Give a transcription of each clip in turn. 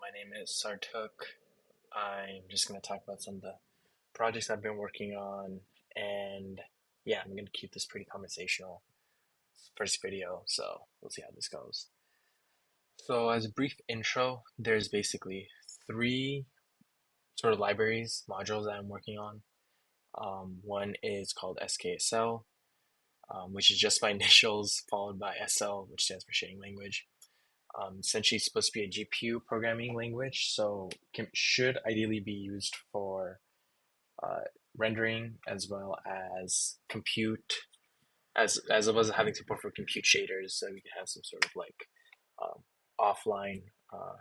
My name is Sartuk. I'm just going to talk about some of the projects I've been working on, and yeah, I'm going to keep this pretty conversational. First video, so we'll see how this goes. So, as a brief intro, there's basically three sort of libraries, modules that I'm working on. One is called SKSL, which is just my initials followed by SL, which stands for shading language. Essentially it's supposed to be a GPU programming language, so should ideally be used for uh, rendering as well as compute, as well as having support for compute shaders, so we can have some sort of like um, offline uh,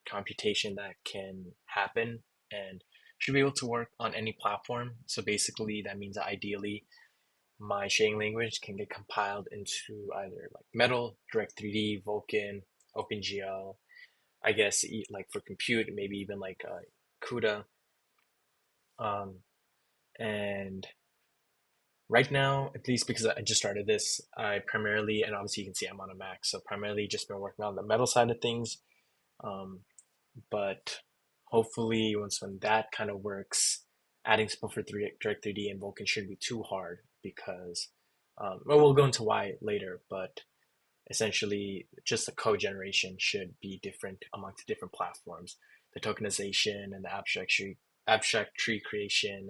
computation that can happen and should be able to work on any platform. So basically, that means that ideally my shading language can get compiled into either like Metal, Direct 3D, Vulkan, OpenGL, I guess like for compute, maybe even like CUDA. Um, and right now, at least because I just started this, I primarily, and obviously you can see I'm on a Mac, so primarily just been working on the metal side of things. Um, but hopefully, when that kind of works, adding support for Direct 3D and Vulkan shouldn't be too hard because, well, we'll go into why later, but essentially just the code generation should be different amongst the different platforms. The tokenization and the abstract tree creation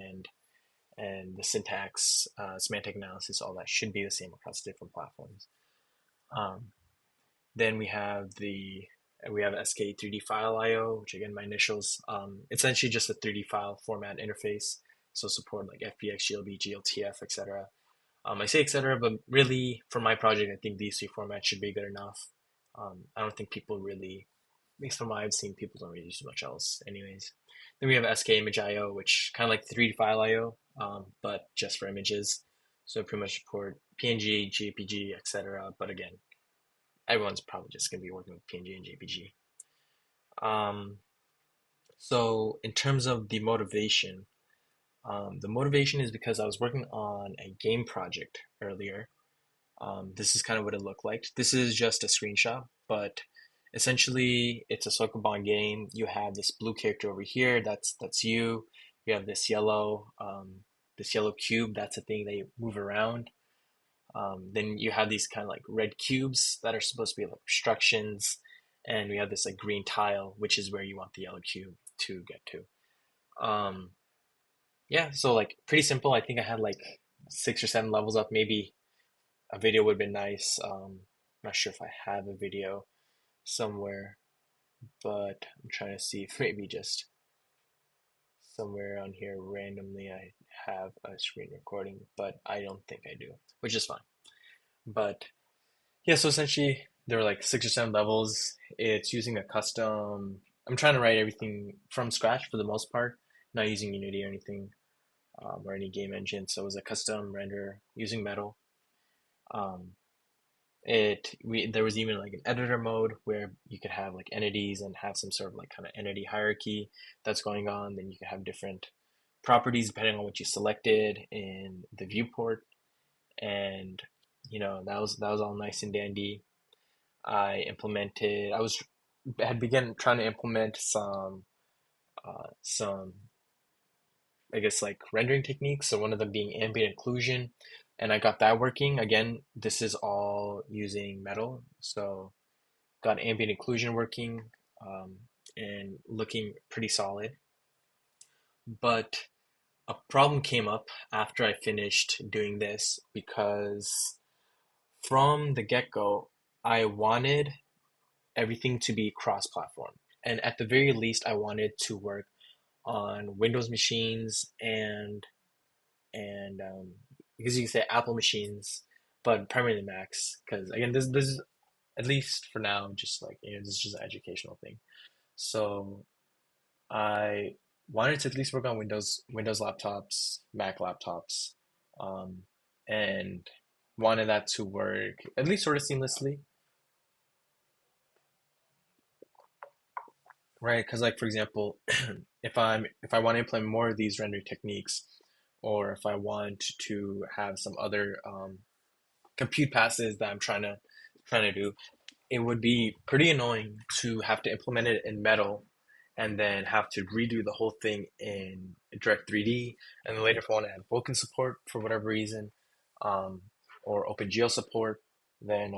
and the syntax, semantic analysis, all that should be the same across different platforms. Um, then we have SK3D file IO, which again my initials. Essentially just a 3D file format interface, so support like FBX, GLB, GLTF, etc. I say etc., but really for my project, I think these three formats should be good enough. I don't think people really, at least from what I've seen, people don't really use much else, anyways. Then we have SK Image IO, which kind of like 3D file IO, but just for images. So pretty much support PNG, JPG, etc. But again, everyone's probably just going to be working with PNG and JPG. Um, so in terms of the motivation is because I was working on a game project earlier. This is kind of what it looked like. This is just a screenshot, but essentially it's a Sokoban game. You have this blue character over here. That's you. You have this yellow cube. That's a thing that you move around. Then you have these kind of like red cubes that are supposed to be like obstructions, and we have this like green tile, which is where you want the yellow cube to get to. Um, yeah, so like pretty simple. I think I had like 6 or 7 levels up. Maybe a video would have been nice. Not sure if I have a video somewhere, but I'm trying to see if maybe just somewhere on here randomly I have a screen recording, but I don't think I do, which is fine. But yeah, so essentially there are like 6 or 7 levels. It's using a custom. I'm trying to write everything from scratch for the most part, not using Unity or anything, or any game engine. So it was a custom render using Metal. Um, there was even like an editor mode where you could have like entities and have some sort of like kind of entity hierarchy that's going on. Then you could have different properties depending on what you selected in the viewport, and that was all nice and dandy. I was had begun trying to implement some I guess like rendering techniques. So one of them being ambient occlusion, and I got that working. Again, this is all using Metal, so got ambient occlusion working, um, and looking pretty solid. But a problem came up after I finished doing this because from the get-go, I wanted everything to be cross-platform. And at the very least, I wanted to work on Windows machines and because you can say Apple machines, but primarily Macs. Because again, this is at least for now just like this is just an educational thing. So I wanted to at least work on Windows laptops, Mac laptops, um, and wanted that to work at least sort of seamlessly, right? Because like for example, if I want to implement more of these rendering techniques, or if I want to have some other compute passes that I'm trying to do, it would be pretty annoying to have to implement it in Metal and then have to redo the whole thing in Direct 3D, and then later if I want to add Vulkan support for whatever reason, um, or OpenGL support, then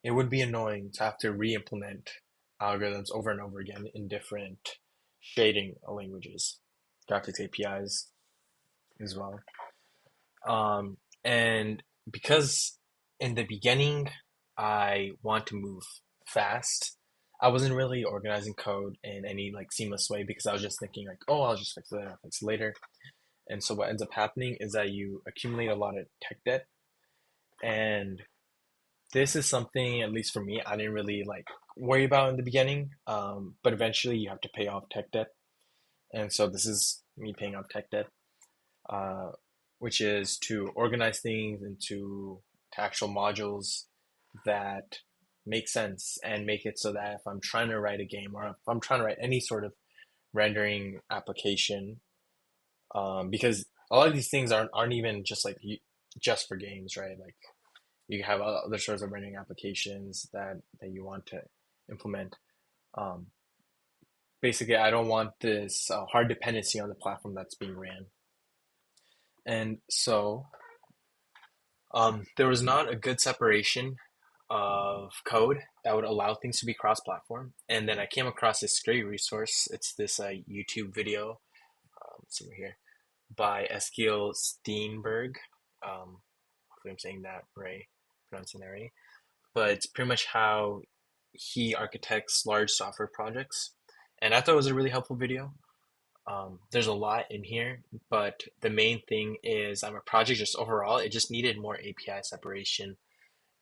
it would be annoying to have to re-implement algorithms over and over again in different shading languages, graphics APIs as well. And because in the beginning, I want to move fast, I wasn't really organizing code in any like seamless way because I was just thinking like, oh, I'll just fix it, I'll fix it later. And so what ends up happening is that you accumulate a lot of tech debt. And this is something, at least for me, I didn't really like worry about in the beginning. But eventually you have to pay off tech debt. And so this is me paying off tech debt, uh, which is to organize things into to actual modules that make sense and make it so that if I'm trying to write a game or if I'm trying to write any sort of rendering application, because a lot of these things aren't even just like just for games, right? Like you have other sorts of rendering applications that you want to implement. Um, Basically, I don't want this hard dependency on the platform that's being ran. And so there was not a good separation of code that would allow things to be cross-platform. And then I came across this great resource. It's this YouTube video, let's see over here, by Eskil Steenberg. Hopefully I'm saying that right, pronouncing that right. But it's pretty much how he architects large software projects. And I thought it was a really helpful video. There's a lot in here, but the main thing is I'm a project just overall, it just needed more API separation.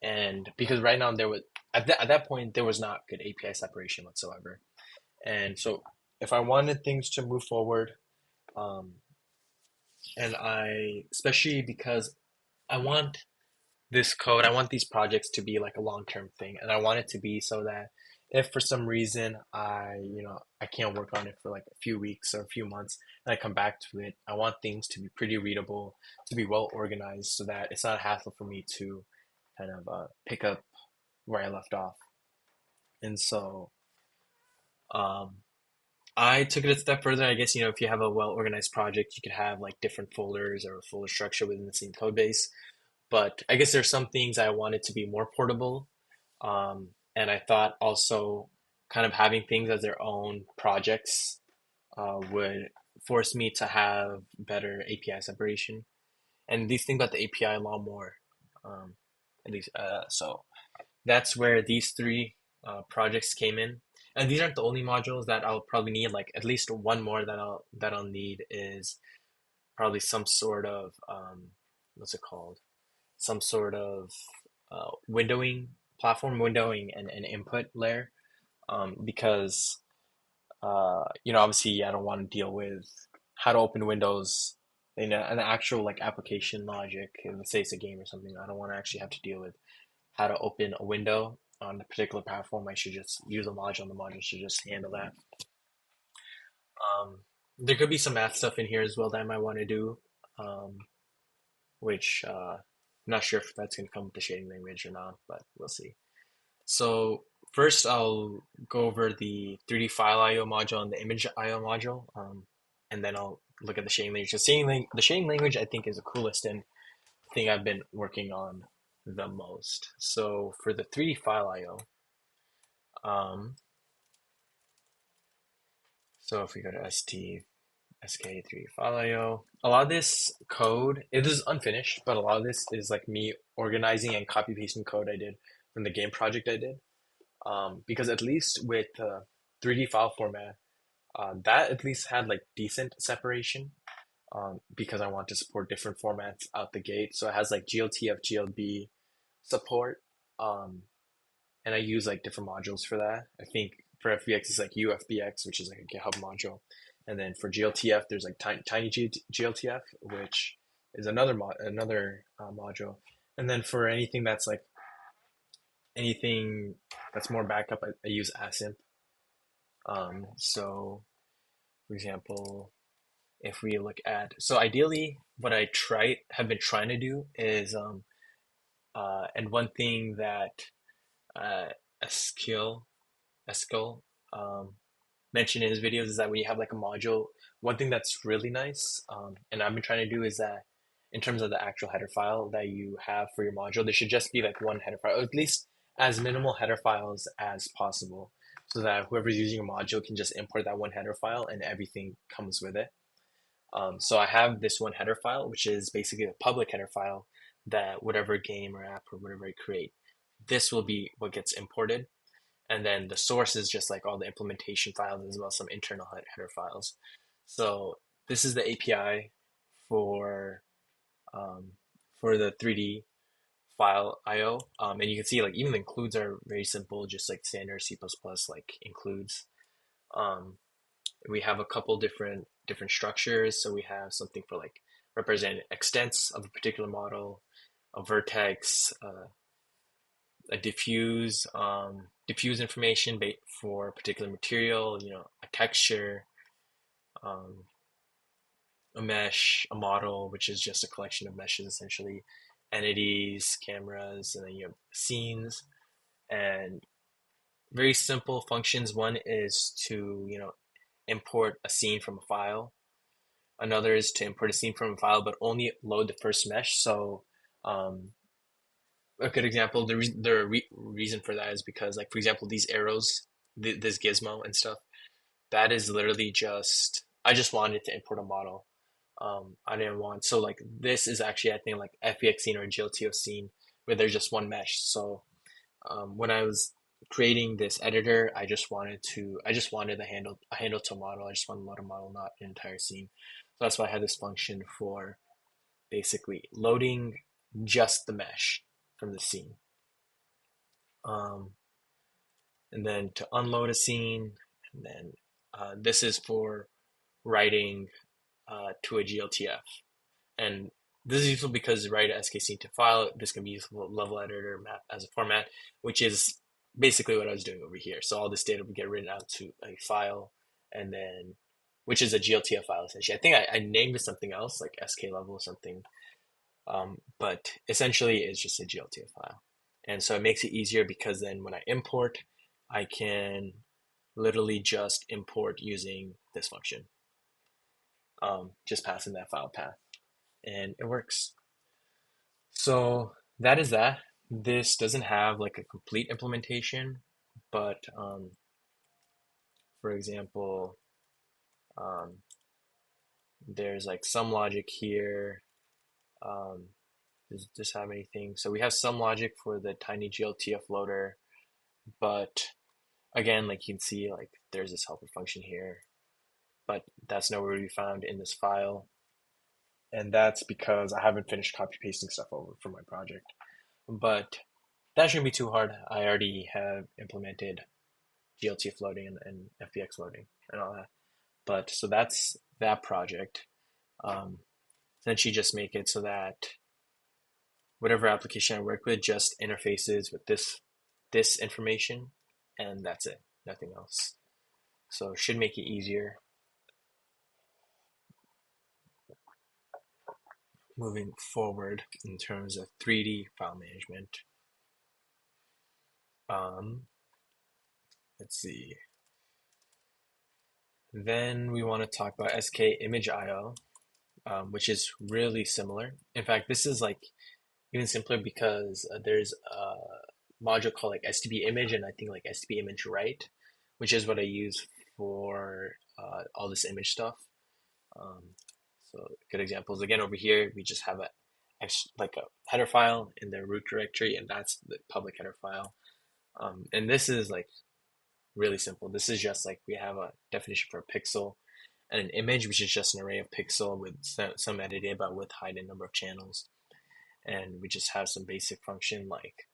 And because right now there was at that point there was not good API separation whatsoever. And so if I wanted things to move forward, um, and I especially because I want this code, I want these projects to be like a long-term thing, and I want it to be so that if for some reason I can't work on it for like a few weeks or a few months and I come back to it, I want things to be pretty readable, to be well organized so that it's not a hassle for me to kind of pick up where I left off. And so um, I took it a step further. I guess, if you have a well organized project, you could have like different folders or a folder structure within the same code base. But I guess there's some things I wanted to be more portable. And I thought also kind of having things as their own projects would force me to have better API separation. And these things about the API a lot more. Um, at least, so that's where these three projects came in. And these aren't the only modules that I'll probably need. Like at least one more that I'll need is probably some sort of what's it called? Some sort of windowing platform, windowing and input layer. Because obviously I don't want to deal with how to open Windows in an actual like application logic. Let's say it's a game or something. I don't want to actually have to deal with how to open a window on a particular platform. I should just use a module, and the module should just handle that. There could be some math stuff in here as well that I might want to do, um, which I'm not sure if that's going to come with the shading language or not, but we'll see. So first, I'll go over the 3D file I/O module and the image I/O module, and then I'll look at the shading language. The shading language I think is the coolest and thing I've been working on the most. So for the 3D file I/O, um, so if we go to sk3 file IO, a lot of this code, it is unfinished, but a lot of this is like me organizing and copy pasting code I did from the game project I did. Because at least with 3D file format, that at least had like decent separation. Because I want to support different formats out the gate. So it has like GLTF, GLB support. Um, and I use like different modules for that. I think for FBX it's like UFBX, which is like a GitHub module, and then for GLTF there's like Tiny GLTF, which is another module, and then for anything that's more backup, I use Async. So for example, if we look at, so ideally what I have been trying to do is And one thing that uh, Eskil mentioned in his videos is that when you have like a module, one thing that's really nice, and I've been trying to do is that in terms of the actual header file that you have for your module, there should just be like one header file, or at least as minimal header files as possible, so that whoever's using a module can just import that one header file and everything comes with it. So I have this one header file, which is basically a public header file that whatever game or app or whatever I create, this will be what gets imported. And then the source is just like all the implementation files as well as some internal header files. So this is the API for um, for the 3D file IO, and you can see like even the includes are very simple, just like standard C++ like includes. Um, we have a couple different structures. So we have something for like represent extents of a particular model, a vertex, a diffuse information for a particular material, a texture, um, a mesh, a model, which is just a collection of meshes essentially, entities, cameras, and then you have scenes and very simple functions. One is to, import a scene from a file. Another is to import a scene from a file, but only load the first mesh. So um, a good example, reason for that is because, like, for example, these arrows, this gizmo and stuff, that is literally just, I just wanted to import a model. I didn't want, so like, this is actually, I think, like FBX scene or GLTO scene where there's just one mesh. So when I was creating this editor, I just wanted a handle to model. I just wanted to load a model, not an entire scene. So that's why I had this function for basically loading just the mesh from the scene. Um, and then to unload a scene, and then this is for writing to a GLTF. And this is useful because write a SKScene to file. This can be useful level editor map as a format, which is basically what I was doing over here. So all this data would get written out to a file, and then which is a GLTF file essentially. I think I named it something else like SK level or something, but essentially it's just a GLTF file. And so it makes it easier because then when I import, I can literally just import using this function, just passing that file path, and it works. So that is that. This doesn't have like a complete implementation, but for example, um, there's like some logic here. Um, does this have anything? So we have some logic for the tiny GLTF loader, but again, like you can see, like there's this helper function here, but that's nowhere to be found in this file. And that's because I haven't finished copy pasting stuff over from my project. But that shouldn't be too hard. I already have implemented GLTF loading and FBX loading and all that. But so that's that project. Essentially just make it so that whatever application I work with just interfaces with this information, and that's it, nothing else. So it should make it easier. Moving forward in terms of 3D file management. Let's see. Then we want to talk about SK Image IO, which is really similar. In fact, this is like even simpler because there's a module called like STB image and I think like STB image write, which is what I use for all this image stuff. Um, so good examples again over here, we just have like a header file in the root directory, and that's the public header file. And this is like really simple. This is just like we have a definition for a pixel and an image, which is just an array of pixel with some metadata about width, height, and number of channels. And we just have some basic function like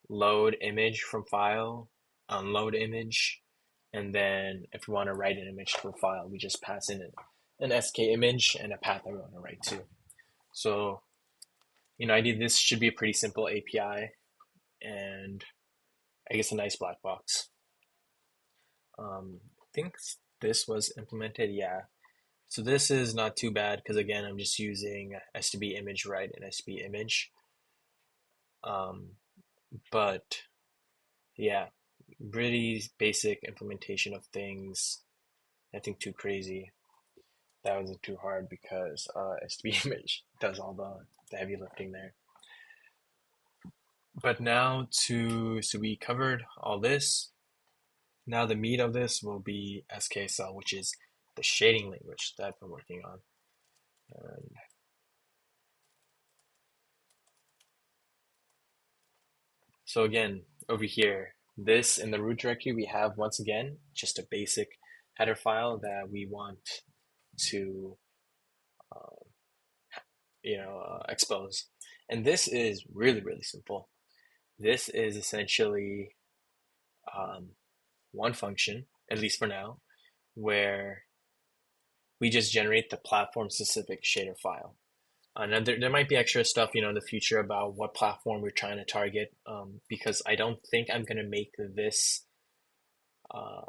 load image from file, unload image, and then if we want to write an image to a file, we just pass in an SK image and a path that we want to write to. So, this should be a pretty simple API and I guess a nice black box. I think this was implemented, yeah. So this is not too bad because again, I'm just using STB image write and STB image. Um, but yeah, really basic implementation of things. Nothing too crazy. That wasn't too hard because SB Image does all the heavy lifting there. But now so we covered all this. Now the meat of this will be SKSL, which is the shading language that I've been working on. And so again, over here, this in the root directory, we have once again just a basic header file that we want to uh, expose. And this is really, really simple. This is essentially um, one function, at least for now, where we just generate the platform specific shader file. Now there might be extra stuff, in the future about what platform we're trying to target, because I don't think I'm going to make uh,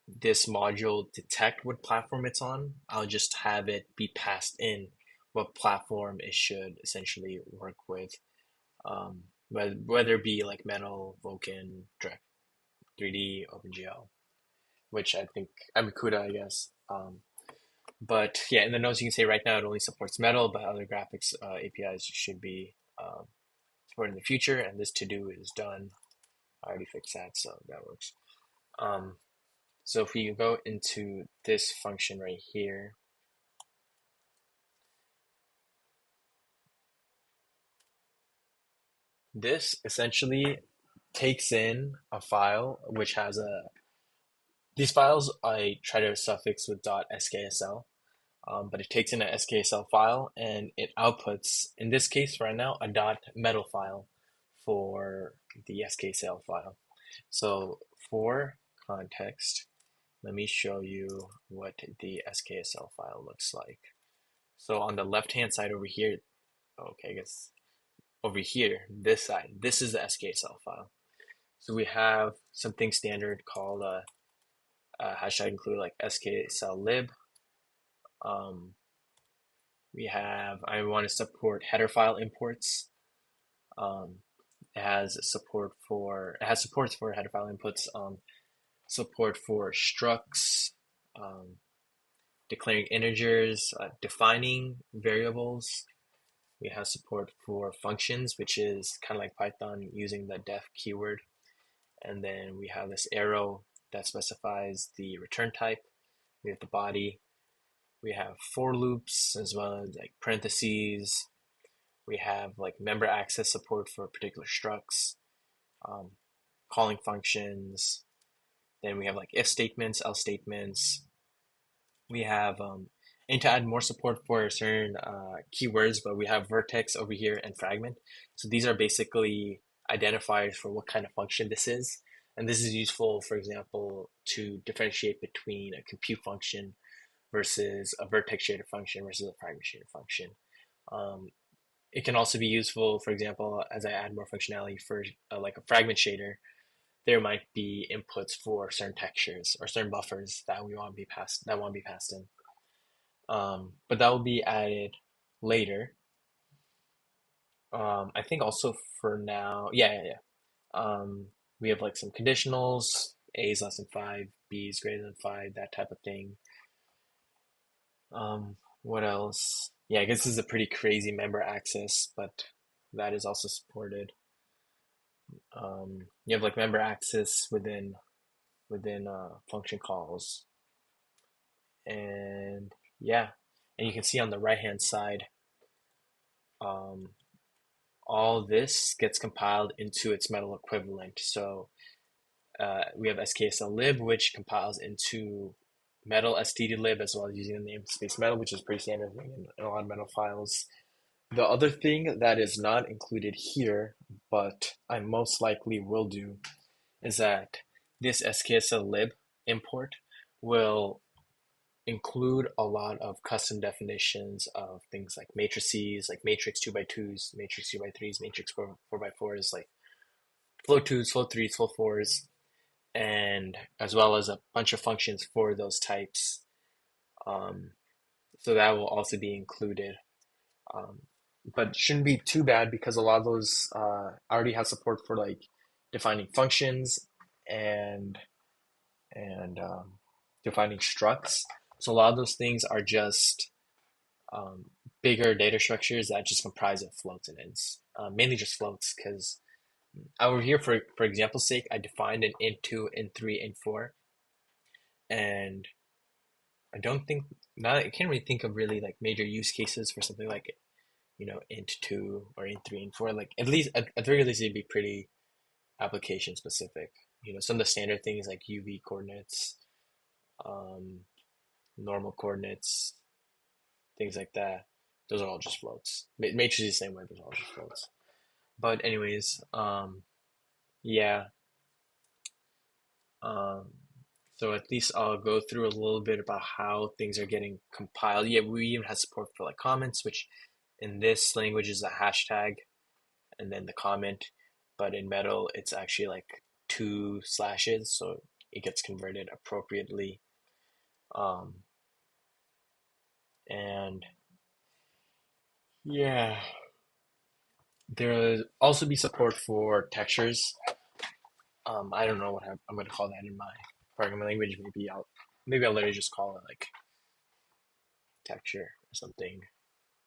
this module detect what platform it's on. I'll just have it be passed in what platform it should essentially work with, whether it be like Metal, Vulkan, Direct 3D, OpenGL, which I think I'm CUDA, I guess. But yeah, in the notes you can say right now it only supports Metal, but other graphics APIs should be supported in the future. And this to do is done. I already fixed that, so that works. Um, so if we go into this function right here, this essentially takes in a file which has these files I try to suffix with .skSl, but it takes in a SKSL file and it outputs, in this case right now, a .metal file for the SKSL file. So for context, let me show you what the SKSL file looks like. So on the left-hand side over here, okay, I guess over here, this side, this is the SKSL file. So we have something standard called hashtag include like SKSL lib. I want to support header file imports. Um, it has supports for header file inputs, support for structs, um, declaring integers, defining variables. We have support for functions, which is kind of like Python using the def keyword. And then we have this arrow that specifies the return type. We have the body. We have for loops as well as like parentheses. We have like member access support for particular structs, um, calling functions. Then we have like if statements, else statements. We have and to add more support for certain keywords, but we have vertex over here and fragment. So these are basically identifiers for what kind of function this is. And this is useful, for example, to differentiate between a compute function versus a vertex shader function versus a fragment shader function. Um, it can also be useful, for example, as I add more functionality for like a fragment shader, there might be inputs for certain textures or certain buffers that want to be passed in. But that will be added later. I think also for now, yeah. We have like some conditionals, A is less than 5, B is greater than 5, that type of thing. What else? Yeah, I guess this is a pretty crazy member access, but that is also supported. You have like member access within function calls, and yeah, and you can see on the right hand side, um, all this gets compiled into its metal equivalent. So we have SKSL lib, which compiles into metal stdlib as well as using the namespace metal, which is pretty standard in a lot of metal files. The other thing that is not included here, but I most likely will do, is that this SKSL lib import will include a lot of custom definitions of things like matrices, like matrix 2x2s, matrix 2x3s, matrix 4x4s, like flow 2s, flow 3s, flow 4s, and as well as a bunch of functions for those types. Um, so that will also be included. Um, but shouldn't be too bad because a lot of those already have support for like defining functions and and defining structs. So a lot of those things are just um, bigger data structures that just comprise of floats and ints, mainly just floats. Because over here, for example's sake, I defined an int2, int3, int4, and I don't think now I can't really think of really like major use cases for something like int2 or int3, int4. Like at the very least, it'd be pretty application specific. Some of the standard things like UV coordinates, um, normal coordinates, things like that. Those are all just floats. Matrix is the same way, but it's all just floats. But anyways, yeah. Um, so at least I'll go through a little bit about how things are getting compiled. Yeah, we even have support for like comments, which in this language is a hashtag and then the comment, but in Metal it's actually like two slashes, so it gets converted appropriately. Um, and yeah, there'll also be support for textures. I don't know what I'm going to call that in my programming language. Maybe I'll literally just call it like texture or something.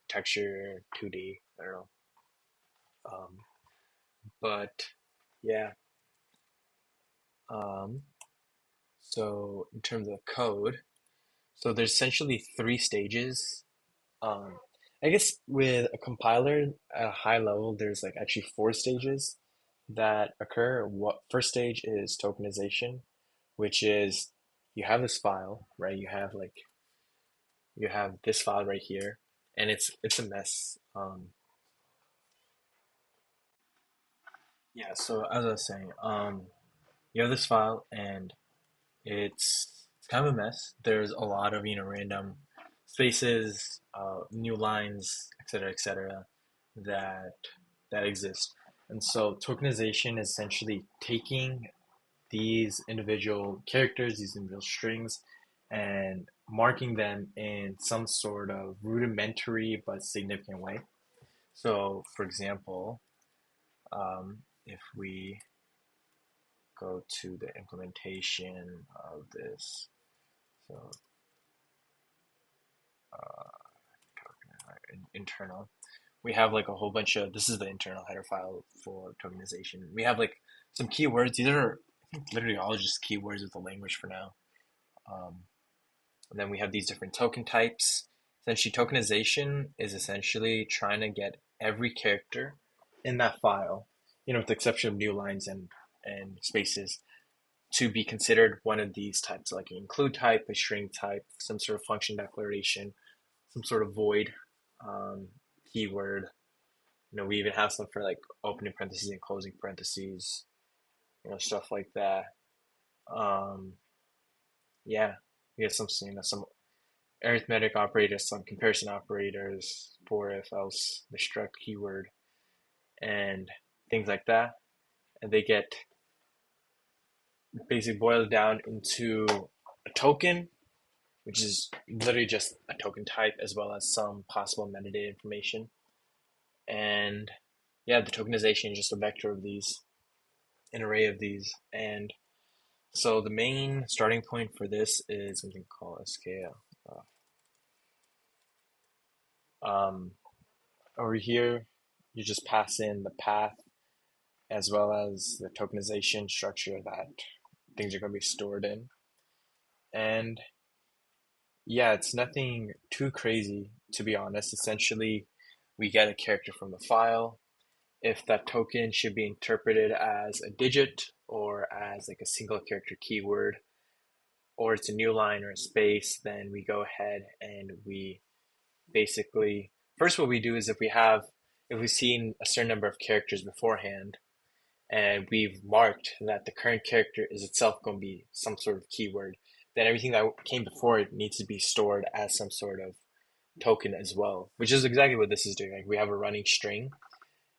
Texture 2D. I don't know. Um, but yeah. Um, so in terms of code, so there's essentially three stages. Um, I guess with a compiler at a high level, there's like actually four stages that occur. What first stage is tokenization, which is you have this file, right? You have this file right here, and it's a mess. Yeah. So as I was saying, you have this file, and it's kind of a mess. There's a lot of random spaces, new lines, et cetera, that that exist. And so tokenization is essentially taking these individual characters, these individual strings, and marking them in some sort of rudimentary but significant way. So, for example, if we go to the implementation of this, so internal, we have like a whole bunch of this is the internal header file for tokenization. We have like some keywords. These are I think literally all just keywords of the language for now. Um, And then we have these different token types. Essentially, tokenization is essentially trying to get every character in that file, with the exception of new lines and spaces, to be considered one of these types, like an include type, a string type, some sort of function declaration, some sort of void, um, keyword. We even have stuff for like opening parentheses and closing parentheses, stuff like that. Um, yeah, we have some arithmetic operators, some comparison operators for if else, the struct keyword, and things like that. And they get basically boiled down into a token, which is literally just a token type as well as some possible metadata information. And yeah, the tokenization is just a vector of these, an array of these. And so the main starting point for this is something called a scale. Um, Over here, you just pass in the path as well as the tokenization structure that things are going to be stored in. And yeah, it's nothing too crazy, to be honest. Essentially, we get a character from the file. If that token should be interpreted as a digit or as like a single character keyword, or it's a new line or a space, then we go ahead and we basically, first what we do is if we've seen a certain number of characters beforehand, and we've marked that the current character is itself going to be some sort of keyword, then everything that came before it needs to be stored as some sort of token as well, which is exactly what this is doing. Like we have a running string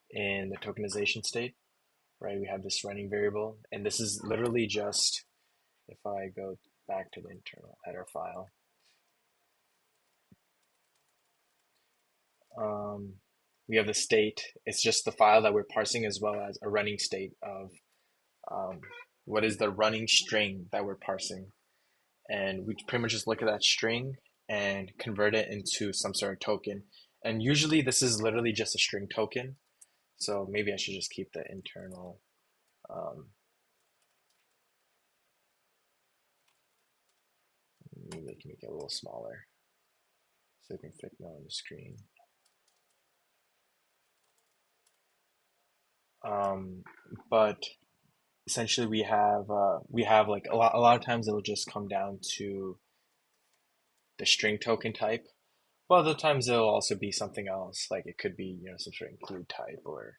in the tokenization state, right? We have this running variable, and this is literally just if I go back to the internal header file. Um, we have the state. It's just the file that we're parsing as well as a running state of um, what is the running string that we're parsing. And we pretty much just look at that string and convert it into some sort of token. And usually this is literally just a string token. So maybe I should just keep the internal. Maybe I can make it a little smaller so it can fit more on the screen. Um, but essentially we have like a lot of times it'll just come down to the string token type. Well, other times it'll also be something else. Like it could be, some sort of include type or,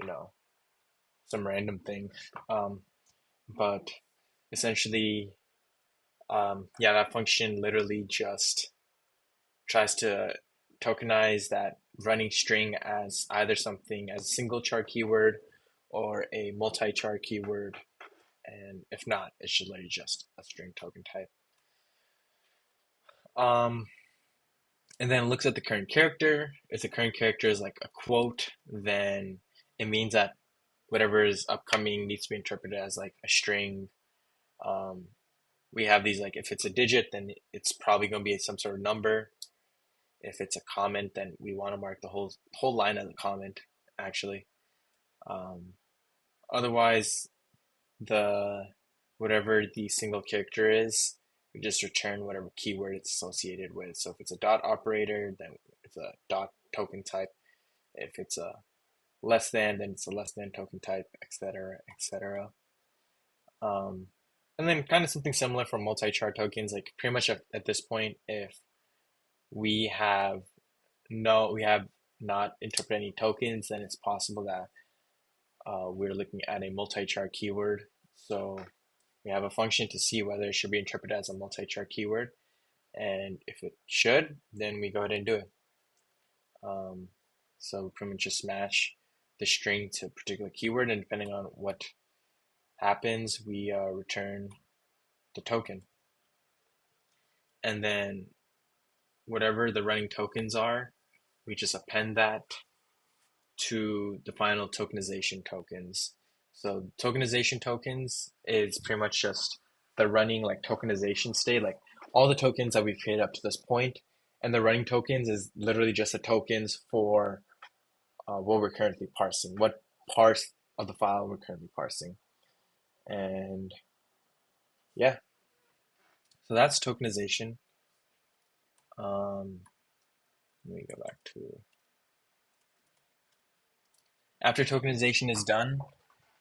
you know, some random thing. Um, but essentially, yeah, that function literally just tries to tokenize that running string as either something as a single char keyword or a multi-char keyword. And if not, it's just literally just a string token type. Um, and then it looks at the current character. If the current character is like a quote, then it means that whatever is upcoming needs to be interpreted as like a string. Um, we have these like if it's a digit, then it's probably going to be some sort of number. If it's a comment, then we want to mark the whole line as a comment, actually. Um, Otherwise, the whatever the single character is, we just return whatever keyword it's associated with. So if it's a dot operator, then it's a dot token type. If it's a less than, then it's a less than token type, etc., etc. Um, and then kind of something similar for multi-char tokens. Like pretty much at this point, if we have we have not interpreted any tokens, then it's possible that we're looking at a multi-char keyword. So we have a function to see whether it should be interpreted as a multi-char keyword. And if it should, then we go ahead and do it. Um, so we pretty much just match the string to a particular keyword, and depending on what happens, we return the token. And then whatever the running tokens are, we just append that to the final tokenization tokens. So tokenization tokens is pretty much just the running like tokenization state, like all the tokens that we've created up to this point, and the running tokens is literally just the tokens for what we're currently parsing, what parse of the file we're currently parsing. And yeah, so that's tokenization. Um, Let me go back to after tokenization is done,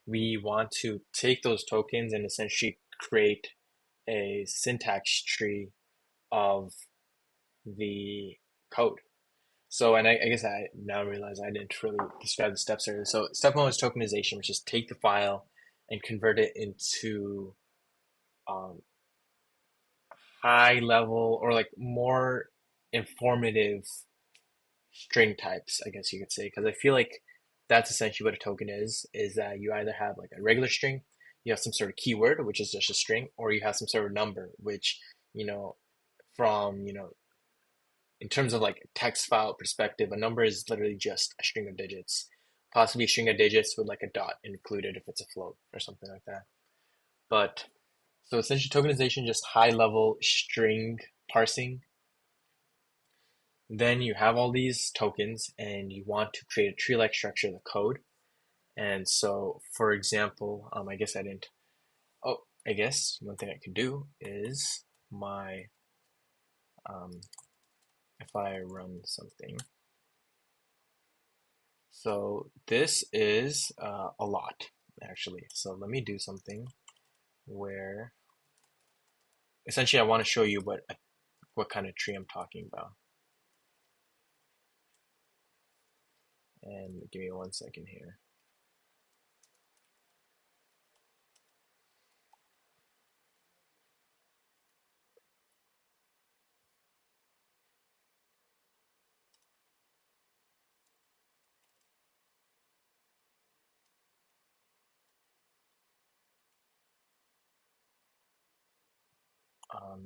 we want to take those tokens and essentially create a syntax tree of the code. So, and I guess I now realize I didn't really describe the steps earlier. So, step one was tokenization, which is take the file and convert it into um, high level or like more informative string types, I guess you could say, because I feel like that's essentially what a token is that you either have like a regular string, you have some sort of keyword, which is just a string, or you have some sort of number, which, you know, from, in terms of like text file perspective, a number is literally just a string of digits, possibly a string of digits with like a dot included if it's a float or something like that. But so essentially tokenization, just high level string parsing. Then you have all these tokens and you want to create a tree-like structure of the code. And so, for example, I guess I didn't. Oh, I guess one thing I could do is um, if I run something. So this is a lot, actually. So let me do something where essentially I want to show you what kind of tree I'm talking about. And give me 1 second here.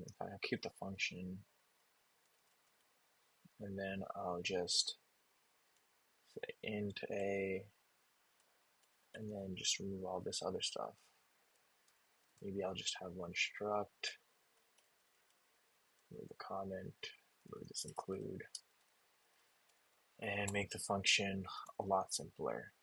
If I keep the function, and then I'll just say int a, and then just remove all this other stuff. Maybe I'll just have one struct, remove the comment, remove this include, and make the function a lot simpler.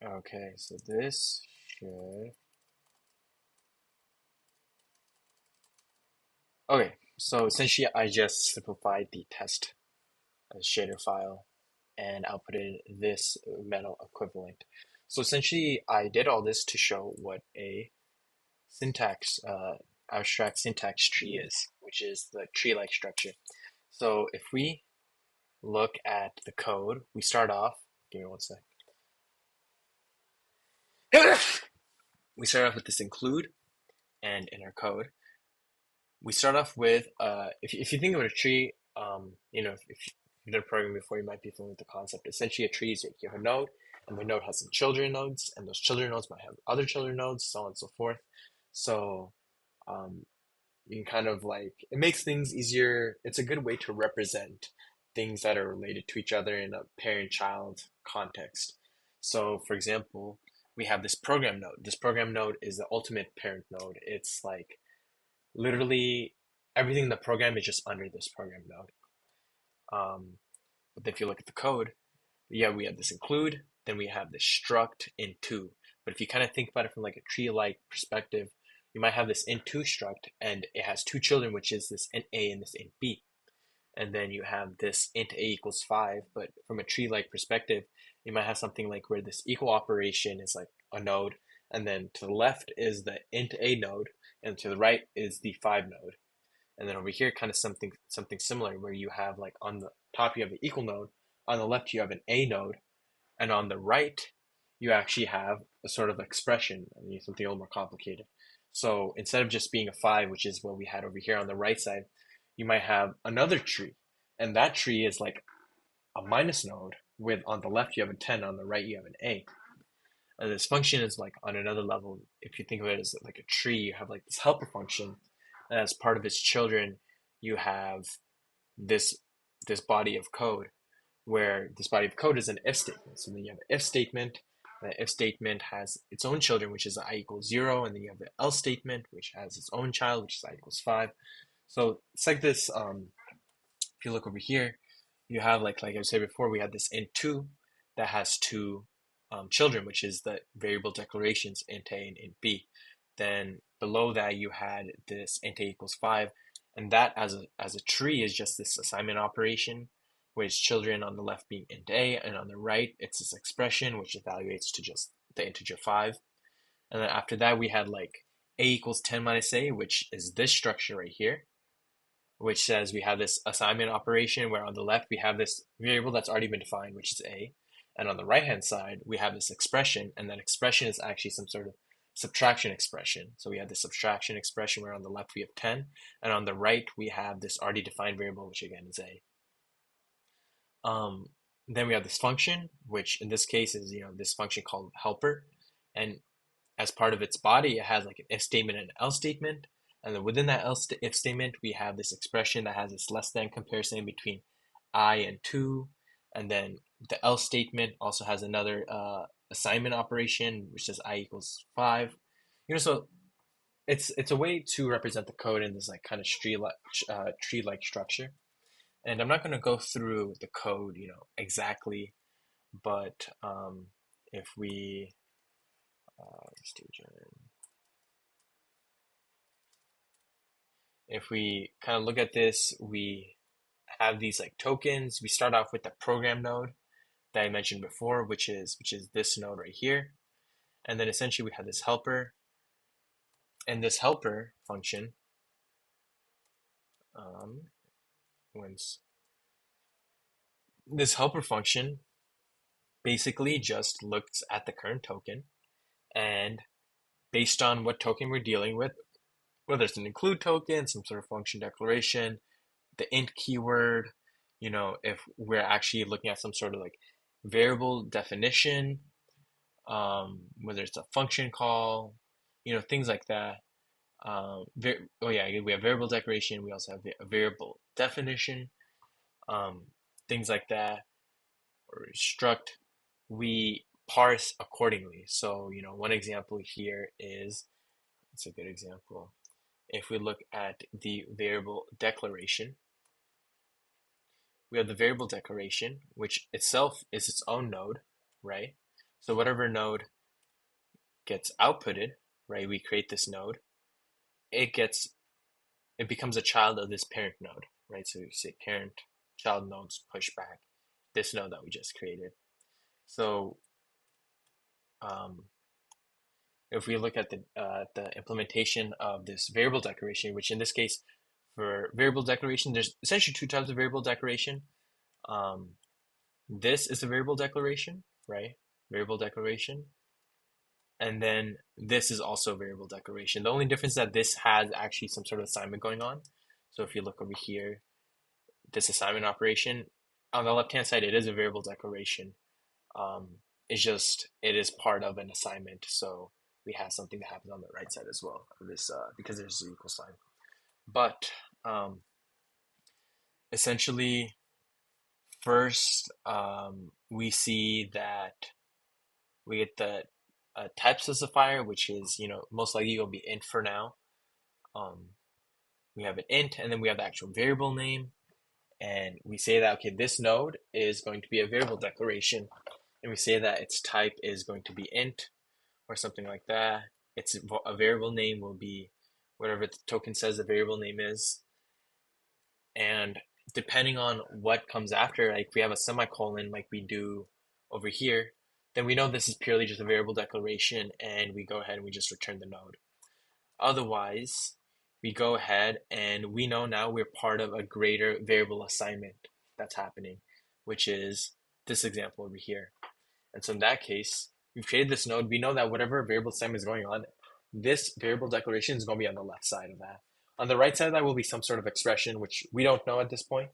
Okay, so this should... Okay, so essentially I just simplified the test shader file and outputted this metal equivalent. So essentially I did all this to show what a syntax, abstract syntax tree is, which is the tree-like structure. So if we look at the code, we start off, give me one sec. We start off with this include, and in our code, we start off with, if you think of a tree, if you've done programming before, you might be familiar with the concept. Essentially, a tree is you have a node, and the node has some children nodes, and those children nodes might have other children nodes, so on and so forth. So um, you can kind of like, it makes things easier. It's a good way to represent things that are related to each other in a parent-child context. So, for example, we have this program node. This program node is the ultimate parent node. It's like literally everything in the program is just under this program node. But if you look at the code, yeah, we have this include, then we have this struct int2. But if you kind of think about it from like a tree-like perspective, you might have this int2 struct, and it has two children, which is this int a and this int b. And then you have this int a equals 5, but from a tree-like perspective, you might have something like where this equal operation is like a node, and then to the left is the int a node, and to the right is the 5 node. And then over here, kind of something similar, where you have like on the top you have the equal node, on the left you have an a node, and on the right you actually have a sort of expression, something a little more complicated. So instead of just being a 5, which is what we had over here on the right side, you might have another tree, and that tree is like a minus node, with on the left you have a 10, on the right you have an a. And this function is like on another level. If you think of it as like a tree, you have like this helper function, and as part of its children, you have this this body of code, where this body of code is an if statement. So then you have an if statement. The if statement has its own children, which is I equals 0, and then you have the else statement, which has its own child, which is I equals 5. So it's like this. If you look over here, you have like I said before, we had this int2 that has two children, which is the variable declarations int a and int b. Then below that you had this int a equals 5, and that as a tree is just this assignment operation, with children on the left being int a, and on the right it's this expression which evaluates to just the integer 5. And then after that we had like a equals 10 minus a, which is this structure right here, which says we have this assignment operation where on the left we have this variable that's already been defined, which is a, and on the right hand side we have this expression, and that expression is actually some sort of subtraction expression. So we have this subtraction expression where on the left we have 10, and on the right we have this already defined variable, which again is a. Then we have this function, which in this case is this function called helper, and as part of its body it has like an if statement and an else statement, and then within that else if statement we have this expression that has this less than comparison between I and 2, and then the else statement also has another assignment operation which says I equals 5. So it's a way to represent the code in this like kind of tree-like structure. And I'm not going to go through the code, exactly, but if we if we kind of look at this, we have these like tokens. We start off with the program node that I mentioned before, which is this node right here, and then essentially we have this helper, and this helper function, this helper function basically just looks at the current token, and based on what token we're dealing with, whether it's an include token, some sort of function declaration, the int keyword, if we're actually looking at some sort of like variable definition, whether it's a function call, things like that. Oh yeah, we have variable declaration. We also have a variable definition, um, things like that, or struct. We parse accordingly. So, one example here is, it's a good example. If we look at the variable declaration, we have the variable declaration, which itself is its own node, right? So whatever node gets outputted, right, we create this node, it gets it becomes a child of this parent node, right? So you say parent child nodes push back this node that we just created. So um, if we look at the implementation of this variable declaration, which in this case for variable declaration, there's essentially two types of variable declaration. Um, this is a variable declaration, right? Variable declaration. And then this is also a variable declaration. The only difference is that this has actually some sort of assignment going on. So if you look over here, this assignment operation, on the left-hand side, it is a variable declaration. It is part of an assignment. So we have something that happens on the right side as well for this because there's an equal sign. But essentially, first, we see that we get the type specifier, which is, most likely going to be int for now. We have an int, and then we have the actual variable name. And we say that, okay, this node is going to be a variable declaration. And we say that its type is going to be int or something like that. It's a variable name will be whatever the token says the variable name is. And depending on what comes after, like if we have a semicolon like we do over here, then we know this is purely just a variable declaration and we go ahead and we just return the node. Otherwise, we go ahead and we know now we're part of a greater variable assignment that's happening, which is this example over here. And so in that case, we've created this node. We know that whatever variable assignment is going on, this variable declaration is going to be on the left side of that. On the right side of that will be some sort of expression, which we don't know at this point.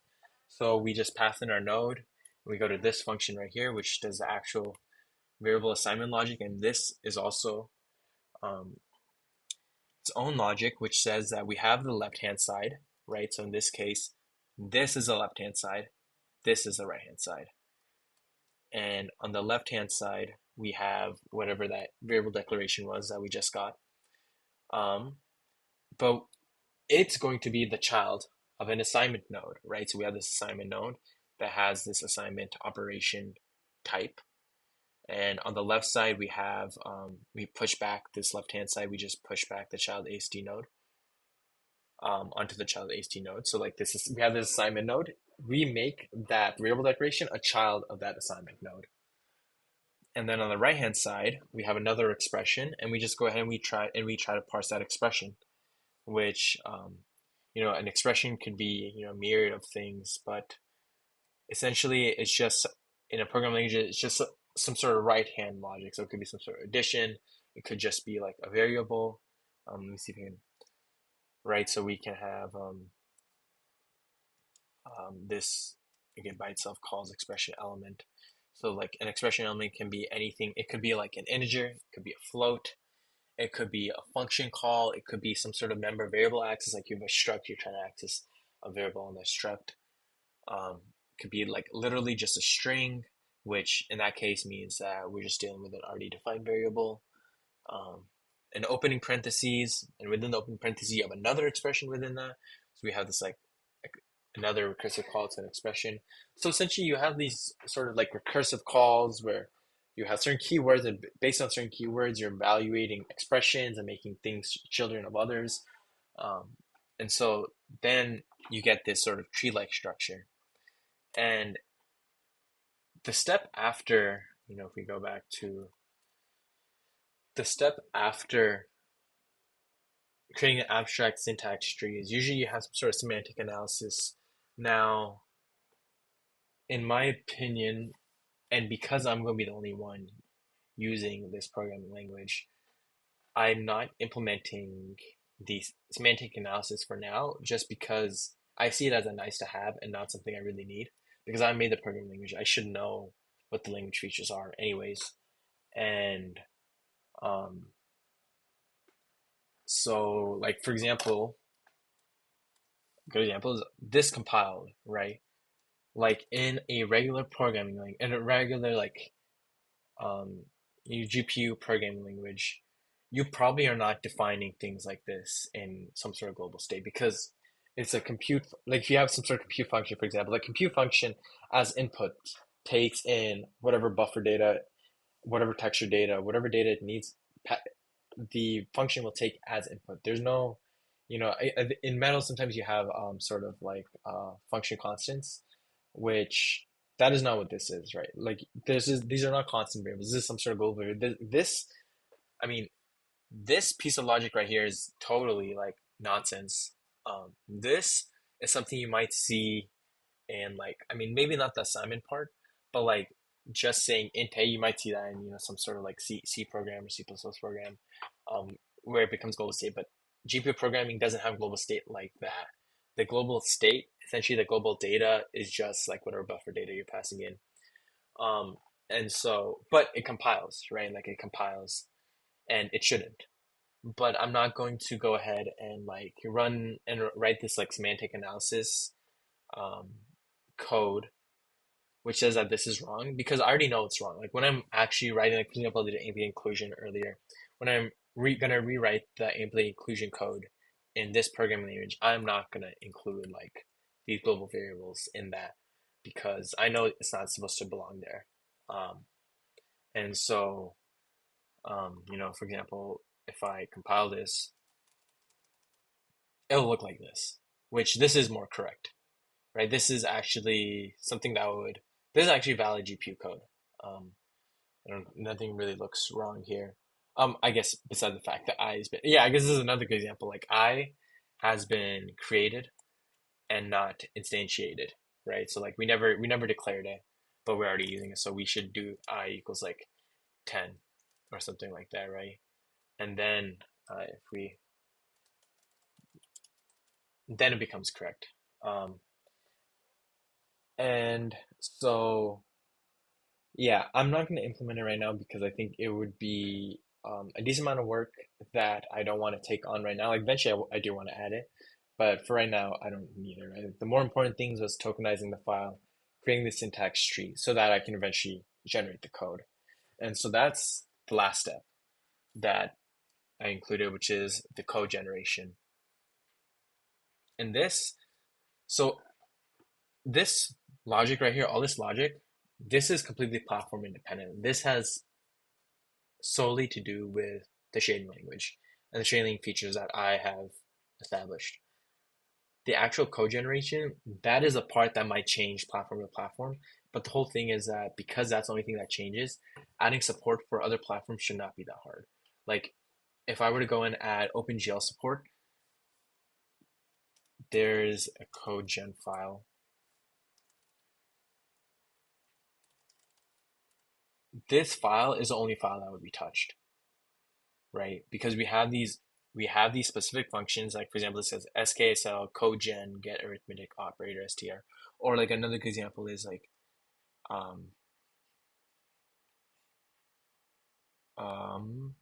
So we just pass in our node. We go to this function right here, which does the actual variable assignment logic. And this is also its own logic, which says that we have the left-hand side, right? So in this case, this is the left-hand side. This is the right-hand side. And on the left-hand side, we have whatever that variable declaration was that we just got. But it's going to be the child of an assignment node, right? So we have this assignment node that has this assignment operation type. And on the left side, we have, we push back this left-hand side, we just push back the child AST node onto the child AST node. So like we have this assignment node. We make that variable declaration a child of that assignment node. And then on the right-hand side, we have another expression, and we just go ahead and we try to parse that expression, which, an expression could be, a myriad of things, but essentially it's just, in a programming language, it's just some sort of right-hand logic. So it could be some sort of addition. It could just be like a variable. Let me see if we can, right? So we can have this, again, by itself calls expression element. So like an expression element can be anything. It could be like an integer. It could be a float. It could be a function call. It could be some sort of member variable access, like you have a struct, you're trying to access a variable in the struct. It could be like literally just a string, which in that case means that we're just dealing with an already defined variable. An opening parentheses, and within the open parentheses, you have another expression within that. So we have this like another recursive call to an expression. So essentially, you have these sort of like recursive calls where you have certain keywords, and based on certain keywords, you're evaluating expressions and making things children of others. And so then you get this sort of tree-like structure. And the step after, if we go back to the step after creating an abstract syntax tree is usually you have some sort of semantic analysis. Now, in my opinion, and because I'm going to be the only one using this programming language, I'm not implementing the semantic analysis for now, just because I see it as a nice to have and not something I really need because I made the programming language. I should know what the language features are, anyways. And um, so, like for example, good example is this compiled, right? Like in a regular programming language, in a regular um, GPU programming language, you probably are not defining things like this in some sort of global state because it's a compute, like if you have some sort of compute function, for example, like compute function as input takes in whatever buffer data, whatever texture data, whatever data it needs, the function will take as input. There's no, in Metal sometimes you have sort of like function constants, which that is not what this is, right? Like these are not constant variables. This is some sort of global variable. This, I mean, this piece of logic right here is totally like nonsense. This is something you might see in like, I mean, maybe not the assignment part, but like just saying int a, you might see that in some sort of like C program or C++ program, where it becomes global state. But GPU programming doesn't have global state like that. The global state, essentially, the global data is just like whatever buffer data you're passing in. Um, and so, but it compiles, right? Like it compiles, and it shouldn't. But I'm not going to go ahead and like run and write this like semantic analysis um, code which says that this is wrong because I already know it's wrong. Like when I'm actually writing, like for example, I did ambient inclusion earlier. When I'm gonna rewrite the ambient inclusion code in this programming language, I'm not gonna include like these global variables in that because I know it's not supposed to belong there. Um, and so, for example, if I compile this, it'll look like this, which this is more correct, right? This is actually something that would, this is actually valid GPU code. Um, nothing really looks wrong here. I guess besides the fact that I has been, yeah, I guess this is another good example. Like I has been created and not instantiated, right? So like we never declared it, but we're already using it. So we should do I equals like 10 or something like that, right? And then if we, then it becomes correct. Um, and so yeah, I'm not going to implement it right now because I think it would be a decent amount of work that I don't want to take on right now. Like eventually, I do want to add it, but for right now, I don't need it. Right? The more important things was tokenizing the file, creating the syntax tree so that I can eventually generate the code. And so that's the last step that I included, which is the code generation. And so this logic right here, all this logic, this is completely platform independent. This has solely to do with the shading language and the shading features that I have established. The actual code generation, that is a part that might change platform to platform. But the whole thing is that because that's the only thing that changes, adding support for other platforms should not be that hard. Like if I were to go and add OpenGL support, there's a code gen file. This file is the only file that would be touched, right? Because we have these specific functions, like for example, it says SKSL codegen get arithmetic operator str, or like another good example is like um um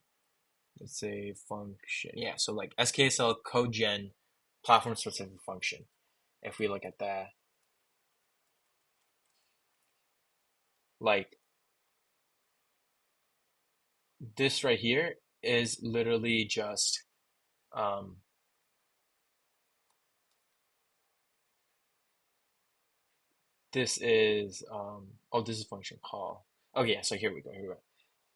let's say function, yeah, so like SKSL codegen platform specific function. If we look at that, like this right here is literally just um this is oh, this is function call. Okay, yeah, so here we go.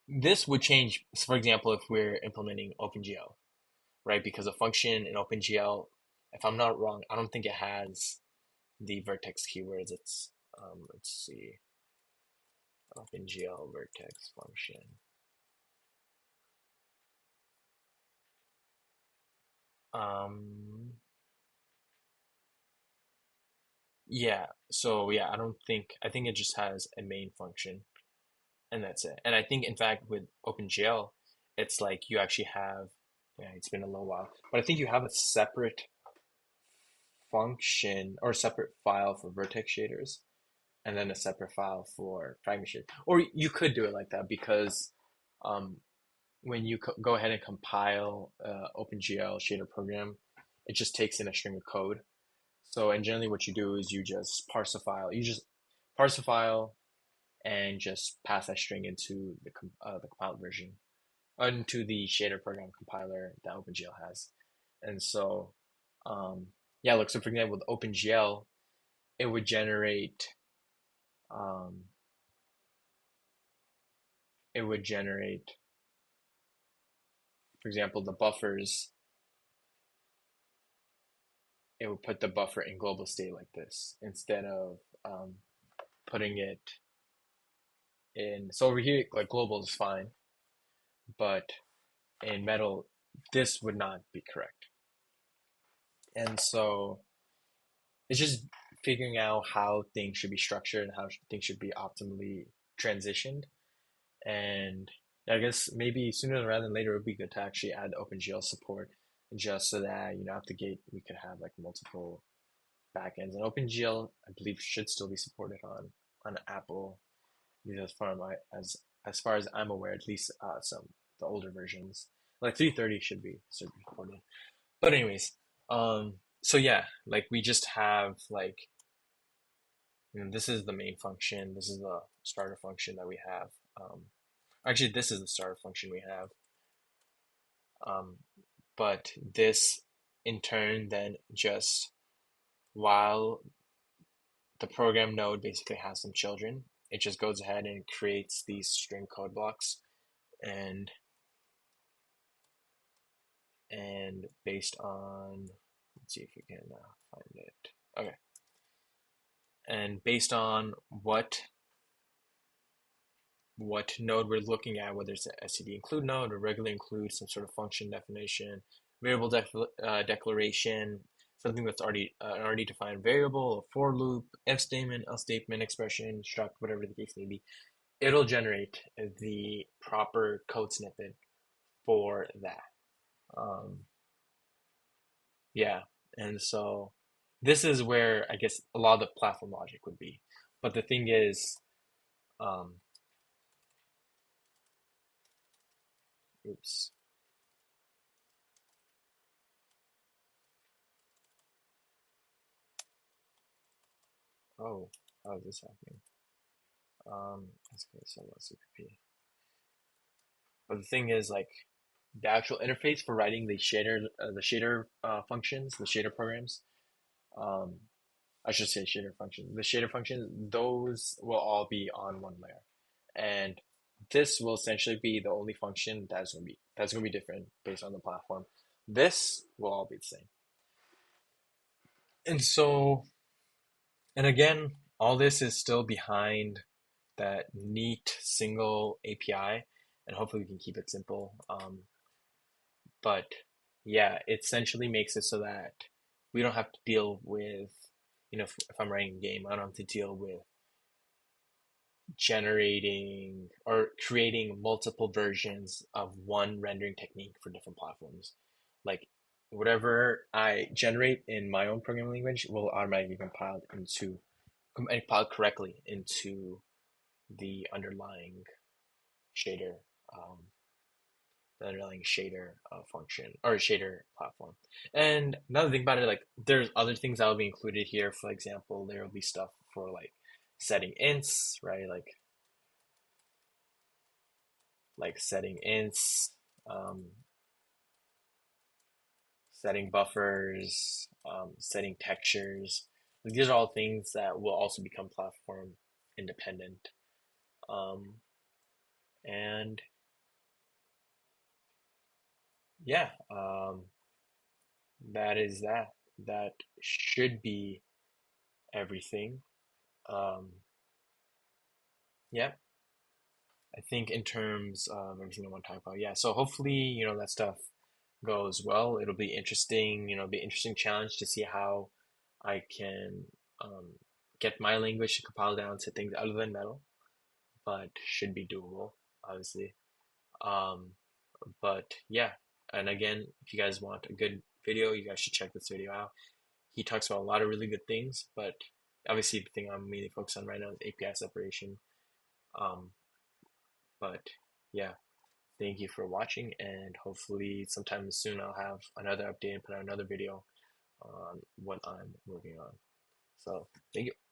This would change, for example, if we're implementing OpenGL, right? Because a function in OpenGL, if I'm not wrong, I don't think it has the vertex keywords. It's let's see, OpenGL vertex function. Um, yeah. So yeah, I think it just has a main function, and that's it. And I think, in fact, with OpenGL, it's like you actually have. Yeah, it's been a little while, but I think you have a separate function or separate file for vertex shaders and then a separate file for fragment shaders. Or you could do it like that because um, when you go ahead and compile OpenGL shader program, it just takes in a string of code. So, and generally what you do is you just parse a file. You just parse a file and just pass that string into the compiled version, into the shader program compiler that OpenGL has. And so, um, yeah, look, so for example, with OpenGL, it would generate, um, it would generate, for example, the buffers, it would put the buffer in global state like this instead of putting it in. So over here, like global is fine, but in metal, this would not be correct. And so it's just figuring out how things should be structured and how things should be optimally transitioned. And I guess maybe sooner rather than later, it would be good to actually add OpenGL support just so that, out the gate, we could have like multiple backends. And OpenGL, I believe, should still be supported on Apple, as far as far as I'm aware, at least some the older versions, like 3.30 should be supported. But anyways, so yeah, like we just have like this is the main function. This is the starter function that we have. Actually, this is the starter function we have. Um, but this in turn then just while the program node basically has some children, it just goes ahead and creates these string code blocks and based on let's see if we can find it. Okay, and based on what node we're looking at, whether it's an std include node or regular include, some sort of function definition, variable declaration, something that's already an already defined variable, a for loop, if statement, else statement, expression, struct, whatever the case may be, it'll generate the proper code snippet for that. Um, yeah, and so this is where I guess a lot of the platform logic would be. But the thing is, um, oops. Oh, how is this happening? Let's go to CPP. But the thing is, like, the actual interface for writing the shader functions, the shader programs. Um, I should say shader function. The shader functions, those will all be on one layer, and this will essentially be the only function that's gonna be different based on the platform. This will all be the same. And so, and again, all this is still behind that neat single API, and hopefully we can keep it simple. But yeah, it essentially makes it so that we don't have to deal with, if I'm writing a game, I don't have to deal with generating or creating multiple versions of one rendering technique for different platforms. Like whatever I generate in my own programming language will automatically compile correctly into the shader, um, underlying shader function or shader platform. And another thing about it, like there's other things that will be included here. For example, there will be stuff for like setting ints, right? Like setting ints, um, setting buffers, setting textures. These are all things that will also become platform independent. Um, and yeah, that is that. That should be everything. Um, yeah, I think in terms of everything I want to talk about, yeah. So hopefully, that stuff goes well. It'll be interesting, be an interesting challenge to see how I can um, get my language to compile down to things other than metal, but should be doable, obviously. Um, but yeah, and again, if you guys want a good video, you guys should check this video out. he talks about a lot of really good things, but obviously the thing I'm mainly focused on right now is API separation. Um, but yeah, thank you for watching, and hopefully sometime soon I'll have another update and put out another video on what I'm working on. So thank you.